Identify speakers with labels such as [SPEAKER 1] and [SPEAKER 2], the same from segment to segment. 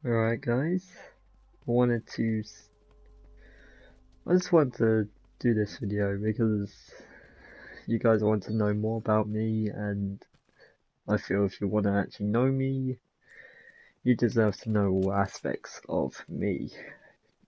[SPEAKER 1] Alright guys, I wanted to, I just wanted to do this video because you guys want to know more about me, and I feel if you want to actually know me, you deserve to know all aspects of me.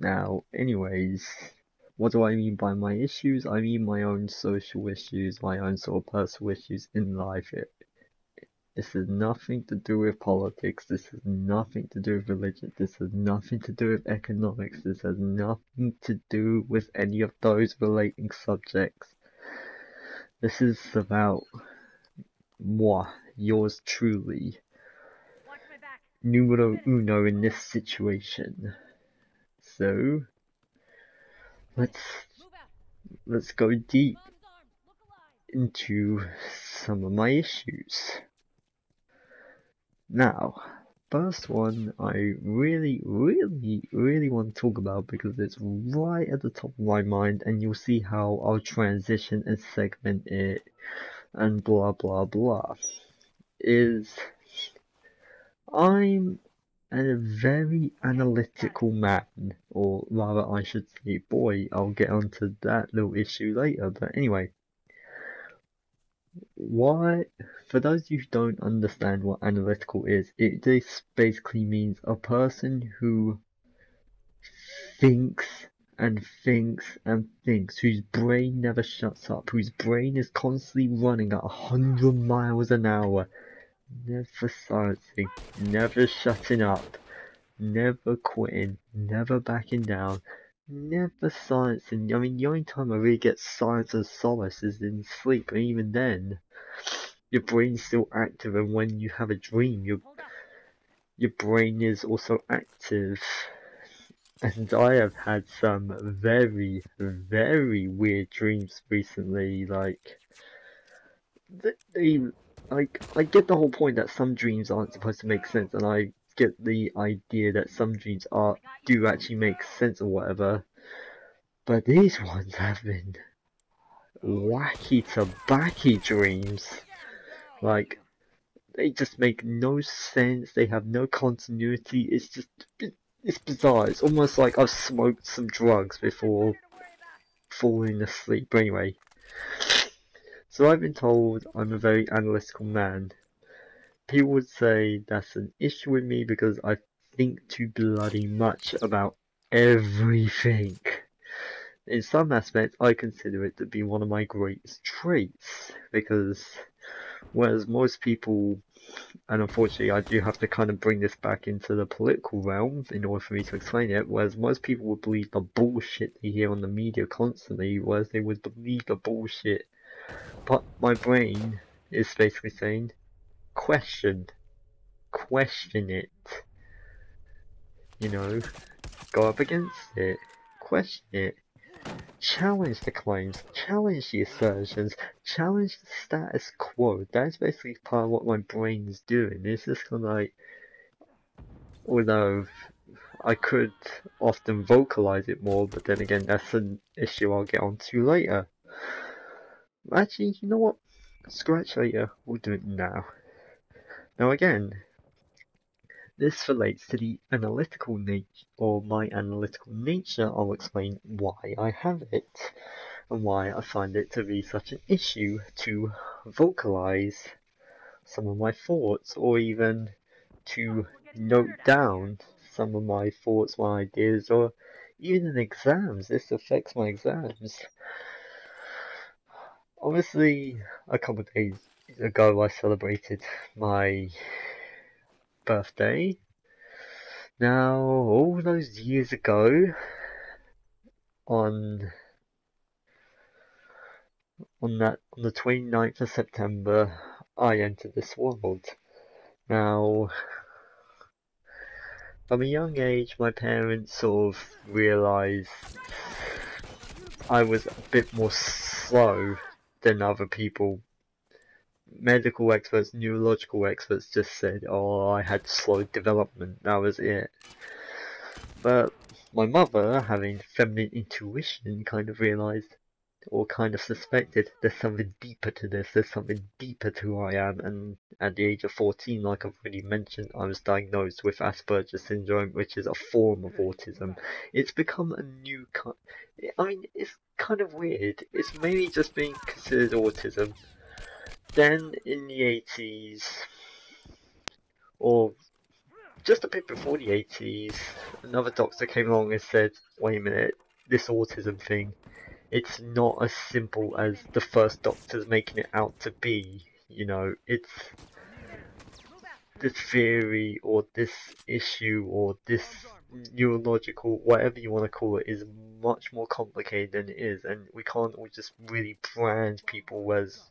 [SPEAKER 1] Now, anyways, what do I mean by my issues? I mean my own social issues, my own sort of personal issues in life. This has nothing to do with politics, this has nothing to do with religion, this has nothing to do with economics, this has nothing to do with any of those relating subjects. This is about moi, yours truly, numero uno in this situation. So, let's go deep into some of my issues. Now, first one I really want to talk about because it's right at the top of my mind, and you'll see how I'll transition and segment it and blah blah blah, is I'm a very analytical man, or rather I should say boy. I'll get onto that little issue later, but anyway. For those of you who don't understand what analytical is, it just basically means a person who thinks and thinks and thinks, whose brain never shuts up, whose brain is constantly running at 100 miles an hour, never silencing, never shutting up, never quitting, never backing down, never silencing. I mean, the only time I really get silence and solace is in sleep, and even then, your brain's still active, and when you have a dream, your brain is also active. And I have had some very weird dreams recently. Like, I get the whole point that some dreams aren't supposed to make sense, and I get the idea that some dreams do actually make sense or whatever. But these ones have been wacky tobacky dreams. Like, they just make no sense, they have no continuity, it's bizarre. It's almost like I've smoked some drugs before falling asleep. But anyway, so I've been told I'm a very analytical man. People would say that's an issue with me because I think too bloody much about everything. In some aspects, I consider it to be one of my greatest traits, because whereas most people, and unfortunately I do have to kind of bring this back into the political realm in order for me to explain it, whereas most people would believe the bullshit they hear on the media constantly, whereas they would believe the bullshit, but my brain is basically saying, question it, you know, go up against it, question it, challenge the claims, challenge the assertions, challenge the status quo. That's basically part of what my brain's doing. It's just kind of like, although I could often vocalize it more, but then again, that's an issue I'll get onto later. Actually, you know what? Scratch later, we'll do it now. Now again, this relates to the analytical nature, or my analytical nature. I'll explain why I have it, and why I find it to be such an issue to vocalize some of my thoughts, or even to note down some of my thoughts, my ideas, or even in exams. This affects my exams. Obviously, a couple of days ago I celebrated my birthday. Now, all those years ago, on the 29th of September, I entered this world. Now, from a young age, my parents sort of realised I was a bit more slow than other people. Medical experts, neurological experts just said, oh, I had slow development, that was it. But my mother, having feminine intuition, kind of realised, or kind of suspected there's something deeper to this, there's something deeper to who I am, and at the age of 14, like I've already mentioned, I was diagnosed with Asperger's syndrome, which is a form of autism. It's become a new kind. I mean, it's kind of weird. It's mainly just being considered autism. Then in the 80s, or just a bit before the 80s, another doctor came along and said, wait a minute, this autism thing, it's not as simple as the first doctor's making it out to be. You know, it's this theory or this issue or this neurological, whatever you want to call it, is much more complicated than it is, and we can't all just really brand people as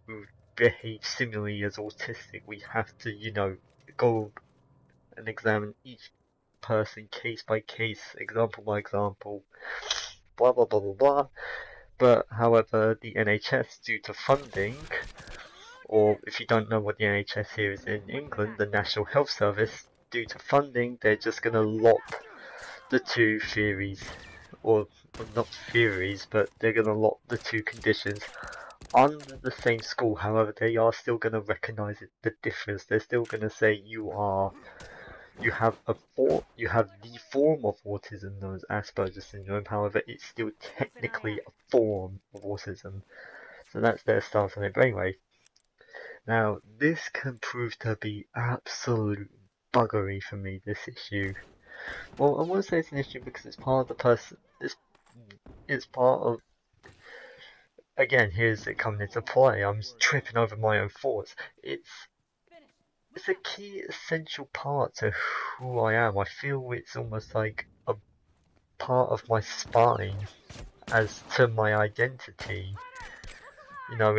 [SPEAKER 1] who behave similarly as autistic. We have to, you know, go and examine each person case by case, example by example, blah blah blah blah blah. But however, the NHS, due to funding, or if you don't know what the NHS here is in England, the National Health Service, due to funding, they're just going to lock the two theories, or not theories, but they're going to lock the two conditions under the same school. However, they are still going to recognise the difference. They're still going to say you have the form of autism known as Asperger's syndrome. However, it's still technically a form of autism. So that's their stance on it. But anyway, now this can prove to be absolute buggery for me, this issue. Well, I want to say it's an issue because it's part of the person. It's part of. Again, here's it coming into play. I'm tripping over my own thoughts. It's a key essential part to who I am. I feel it's almost like a part of my spine as to my identity. You know,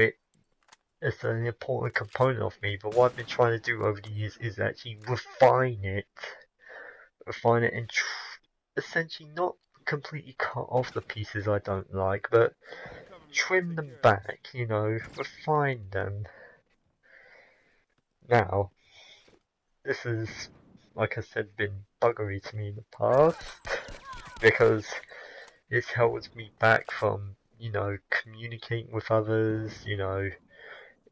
[SPEAKER 1] it's an important component of me, but what I've been trying to do over the years is actually refine it and essentially not completely cut off the pieces I don't like, but trim them back, you know, refine them. Now, this has, like I said, been buggery to me in the past, because it's held me back from, you know, communicating with others. You know,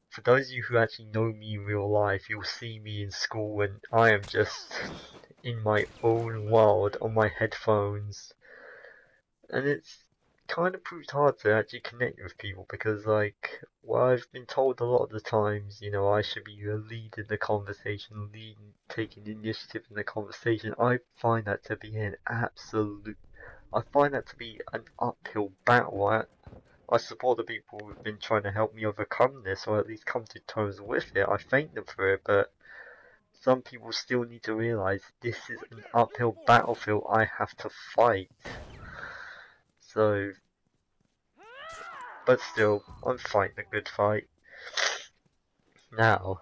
[SPEAKER 1] for those of you who actually know me in real life, you'll see me in school and I am just in my own world on my headphones, and it's kind of proved hard to actually connect with people, because like, well, I've been told a lot of the times, you know, I should be a lead in the conversation, taking initiative in the conversation. I find that to be an uphill battle. I support the people who've been trying to help me overcome this, or at least come to terms with it. I thank them for it, but some people still need to realise this is an uphill battlefield I have to fight. So, but still, I'm fighting a good fight. Now,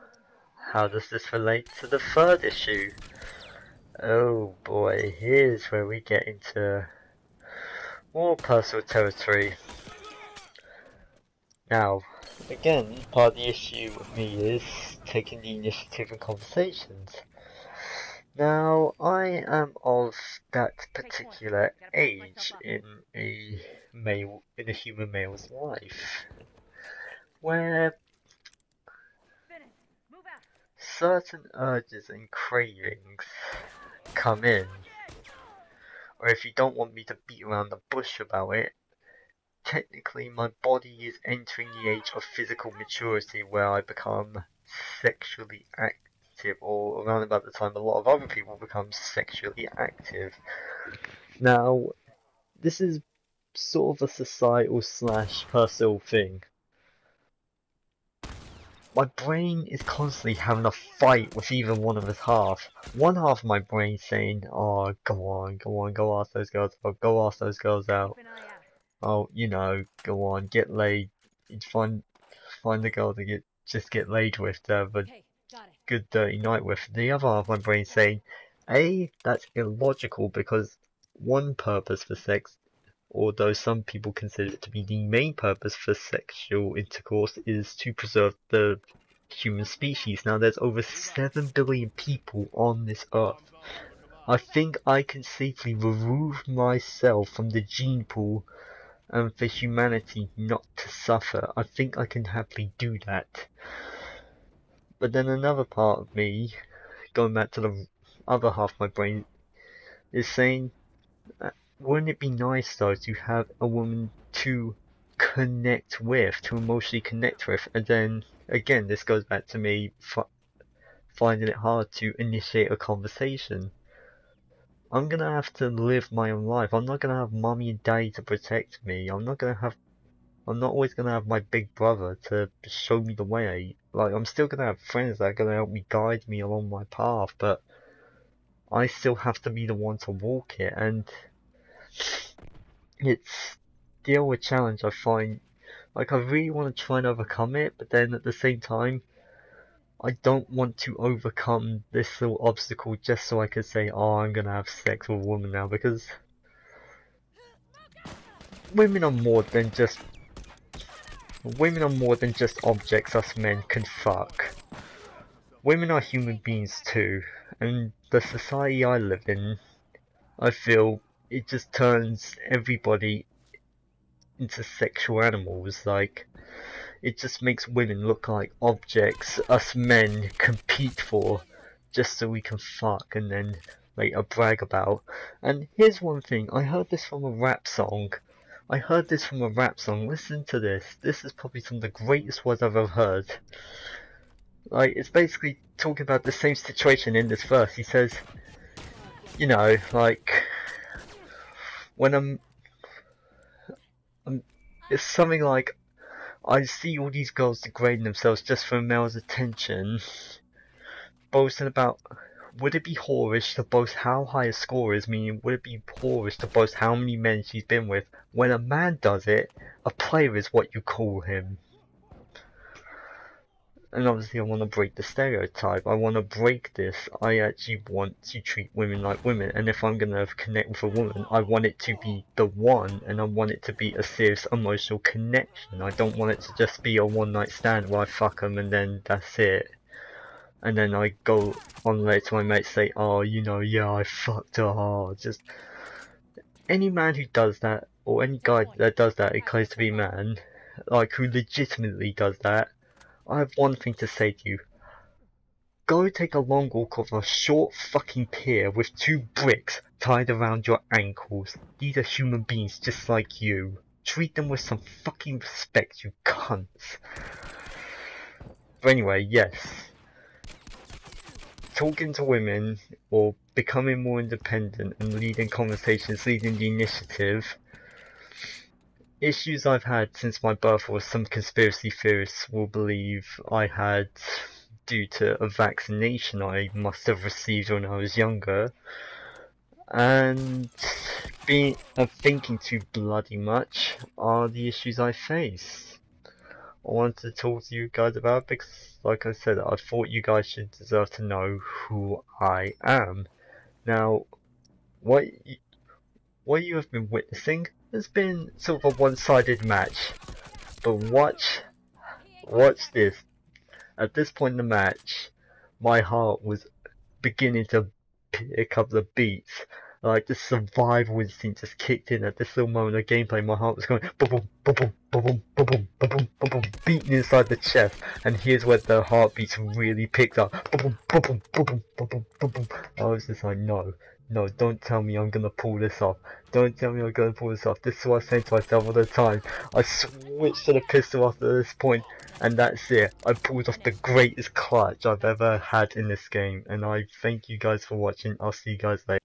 [SPEAKER 1] how does this relate to the third issue? Oh boy, here's where we get into more personal territory. Now, again, part of the issue with me is taking the initiative in conversations. Now, I am of that particular age in a human male's life, where certain urges and cravings come in, or if you don't want me to beat around the bush about it, technically my body is entering the age of physical maturity where I become sexually active, or around about the time a lot of other people become sexually active. Now, this is sort of a societal / personal thing. My brain is constantly having a fight with either one of its half. One half of my brain saying, oh, go on, go ask those girls out, go ask those girls out. Oh, you know, go on, get laid. Find a girl to just get laid with, to have a good dirty night with. The other half of my brain saying, A, that's illogical, because one purpose for sex, although some people consider it to be the main purpose for sexual intercourse, is to preserve the human species. Now, there's over 7 billion people on this earth. I think I can safely remove myself from the gene pool and for humanity not to suffer, I think I can happily do that. But then another part of me, going back to the other half of my brain, is saying, wouldn't it be nice though to have a woman to connect with, to emotionally connect with? And then again, this goes back to me finding it hard to initiate a conversation. I'm gonna have to live my own life. I'm not gonna have mommy and daddy to protect me. I'm not always gonna have my big brother to show me the way. Like, I'm still gonna have friends that are gonna help me, guide me along my path, but I still have to be the one to walk it, and it's still a challenge I find. Like, I really want to try and overcome it, but then at the same time, I don't want to overcome this little obstacle just so I could say, oh, I'm gonna have sex with a woman now, because women are more than just objects us men can fuck. Women are human beings too, and the society I live in, I feel it just turns everybody into sexual animals. Like, it just makes women look like objects us men compete for just so we can fuck and then later brag about. And here's one thing, I heard this from a rap song. Listen to this. This is probably some of the greatest words I've ever heard. Like, it's basically talking about the same situation in this verse. He says, you know, like, when it's something like, I see all these girls degrading themselves just for a male's attention, boasting about, would it be whorish to boast how high a score is, meaning would it be whorish to boast how many men she's been with? When a man does it, a player is what you call him. And obviously I want to break the stereotype, I want to break this. I actually want to treat women like women, and if I'm going to connect with a woman, I want it to be the one, and I want it to be a serious emotional connection. I don't want it to just be a one night stand where I fuck them and then that's it. And then I go on later to my mates say, oh, you know, yeah, I fucked her hard. Just, any man who does that, or any guy that does that, it claims to be a man, like, who legitimately does that, I have one thing to say to you. Go take a long walk over a short fucking pier with 2 bricks tied around your ankles. These are human beings just like you. Treat them with some fucking respect, you cunts. But anyway, yes. Talking to women, or becoming more independent and leading conversations, leading the initiative, issues I've had since my birth, or some conspiracy theorists will believe I had due to a vaccination I must have received when I was younger, and thinking too bloody much are the issues I face. I wanted to talk to you guys about because, like I said, I thought you guys should deserve to know who I am. Now, what you have been witnessing has been sort of a one-sided match, but watch this. At this point in the match, my heart was beginning to pick up the beats. Like, the survival instinct just kicked in at this little moment of gameplay. My heart was going boom, boom, boom, boom, boom, boom, boom, boom, boom, boom, beating inside the chest. And here's where the heartbeats really picked up. Boom, boom, boom, boom, boom, boom, boom, boom, boom. I was just like, no, don't tell me I'm gonna pull this off. Don't tell me I'm gonna pull this off. This is what I say to myself all the time. I switched to the pistol after this point, and that's it. I pulled off the greatest clutch I've ever had in this game, and I thank you guys for watching. I'll see you guys later.